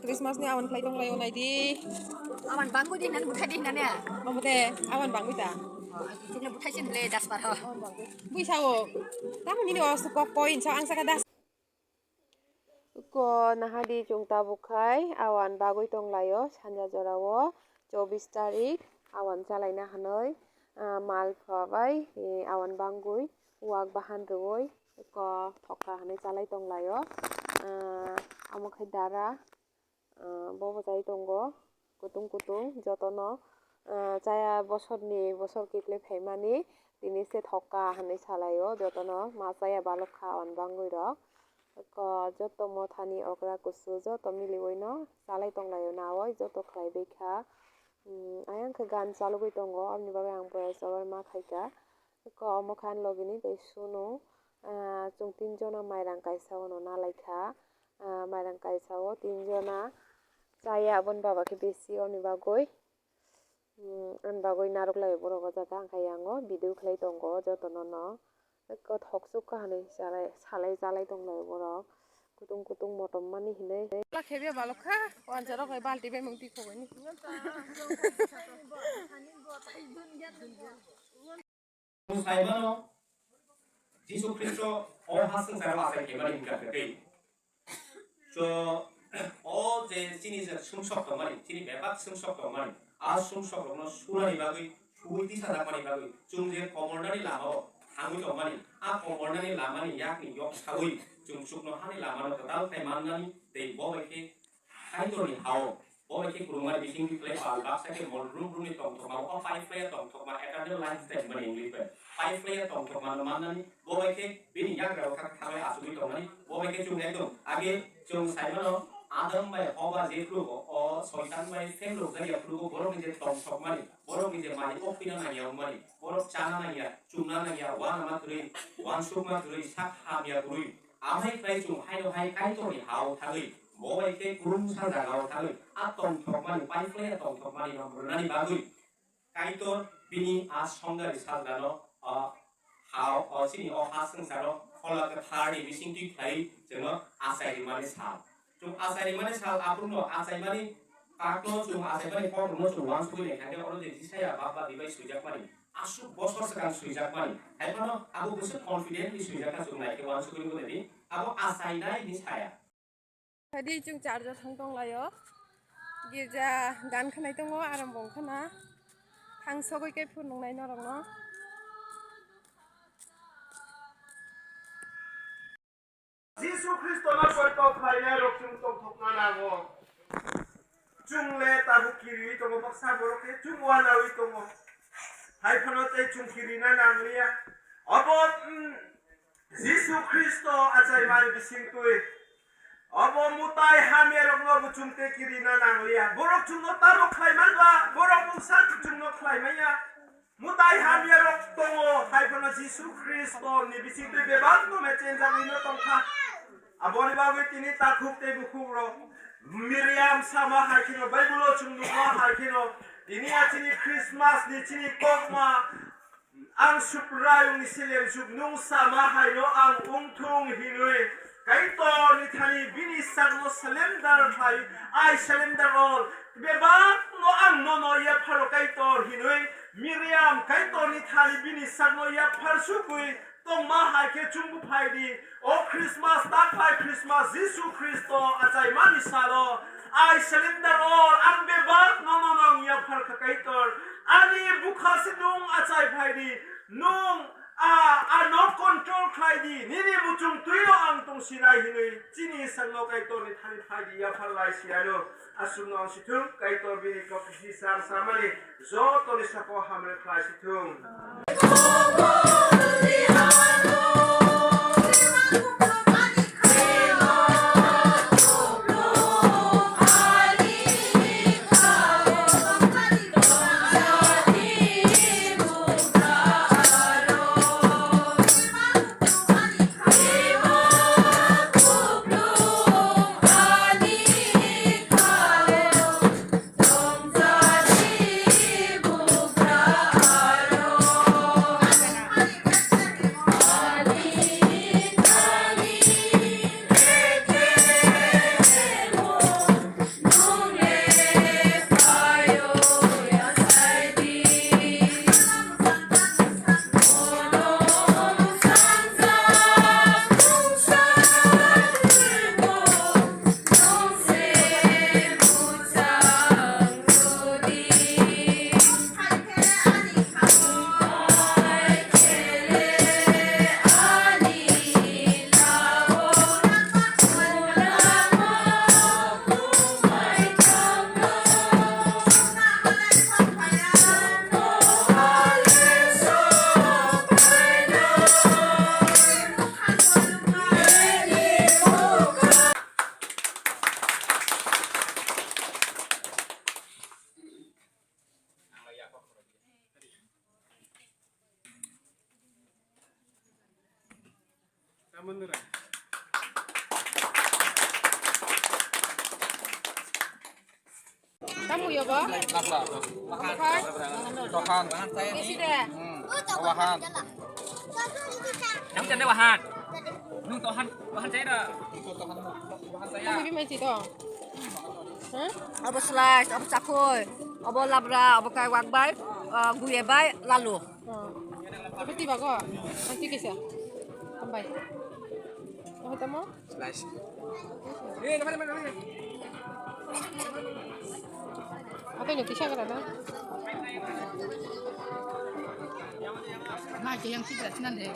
Christmas ni awan klay tong layo na di. Awan bangku di nan butai di nan ya. Mabuti awan bang kita. Tinggal butai sin le das par ho. Bui sao. Tama ni was ko point sao ang sakadas. Ko nahadi jungta bukai awan bagui tong layo sanja jorawo 24 tarik awan chalaina hanoi mal phabai awan bangui wak bahan roi ko thoka hanai chalai tong layo amokhai dara bobo jai tongo kutung kutung jotono jaya bosor kiple phaimani tini se thoka hanai chalayo jotono masaya balokha awan bangui rok ko joto mothani okra kusu joto miliwoi no chalai tong layo nawoi joto khlai beikha ayang ke gan chalugui tongo amni bagai ang boyas ma khaika ko mokhan logini tei sunu chung tinjona mairang kaisa no nalaikha mairang kaisa o tinjona chaya abon baba ke besi amni bagoi an bagoi naruklai borok jaga angkai yango video khlai tongo joto no ko thoksuk ka hanai salai tonglai borok kutung kutung motom mani hinai la khebe balokha wanjaro kai balti be mungti khobani 사이버노 지수 그리스도 어하승사로 아사 개발입니다. 저 어제 진이서 승석 동아리 진이 매박 승석 동아리 아 승석 동아리 수라니 바기 후이디사 다마니 바기 중제 거물나니 라마 한국 동아리 아 거물나니 라마니 약니 욕 사위 중축노 하니 라마노 그다음 태만나니 대 뭐이렇게 하이도니 하오 뭐이렇게 그룹만 미팅 플레이 발박 세계 몰룸룸이 동통하고 파이브 플레이 동통만 에카드 라인 스텝 머니 잉글리시 파이브 플레이 동통만 만나니 뭐이렇게 비니 약으로 각각의 아수비 동아니 뭐이렇게 좀 내도 아게 좀 살면은 아담마의 어바 제프로고 소이탄마의 팬로 자리야 프로고 보록 이제 동통만이 보록 이제 많이 뽑히는 아니야 엄마니 보록 짜는 아니야 중난 아니야 와나마 들이 완숙마 들이 삭함이야 들이 아마이 플레이 좀 하이로 하이 까이토니 하오 타의 뭐이렇게 구름 사다가오 타의 아동 톡만이 파이브 플레이 동통만이 너무나니 바구이 까이토 비니 아 성가리 사다노 하오 시니 하승사로 콜라가 파리 미싱디 플레이 저는 아사이마니 사 좀 아사이마니 사 앞으로 아사이마니 kaklo chung asaimani por no chung wang sui ne khande oro de saya baba dibai sujak mani asu bosor sekan sujak mani aipano abu busu confidently sujak ka chung nai ke wang sui ko dedi abu asainai ni saya tadi chung charger thangtong layo girja gan khanai tongo aram bong khana thang sogoi ke phun nai norong no जिसु ख्रिस्टना परतो खाइना रखुम तम थकना नागो जुंले ताबु किरि तंगो बक्सा बरके जुंवा नावि तंगो हाइफनो ते जुं किरिना नांगलिया अब जिसु ख्रिस्ट आचाय मानि बिसिं तुइ अब मुताय हामे रंगो बुचुंते किरिना नांगलिया बरक जुंनो तारो खाइमानबा बरक बुसा जुंनो खाइमाया मुताय हामे रक तंगो हाइफनो जिसु ख्रिस्ट नि बिसिं तुइ बेबान तो मेचेन जागिनो तंखा aboni babu tini takuk te bukuro Miriam sama hakino Bible chungnuwa hakino ini atini Christmas ni tini kokma ang suprayung ni silem jubnung sama haino ang ungtung hinui kaito ni thani bini sagno salendar thai ai salendar ol beba no ang no ya pharo kaito hinui Miriam kaito ni thani bini sagno ya pharsukui tongma haike chungbu phaidi o Christmas tak phai Christmas Jisu Christo achai mani salo ai cylinder or ambe bat no ya phar khakaitor ani bukha sinung achai phaidi nung a not control khaidi nini muchung tuilo ang tong sinai hinui chini sangno kaitor ni thani phaidi ya phar lai sialo asumno situng kaitor bini kopisi sar samali zo to ni sako hamre khai situng Kamu ya, Bo? Nasa. Makan. Tohan. Isi deh. Wahan. Nắm chân đấy bà hạt. Nung to han saya dah. Kamu bibi main situ. Hah? Abo slice, abo cakoy, abo labra, abo kai wak bay, guye bay, lalu. Apa tiba kok? Nanti kisah. Sampai. Mau ketemu? Slice. Apa yang kisah kan ada? Macam yang tidak senang deh.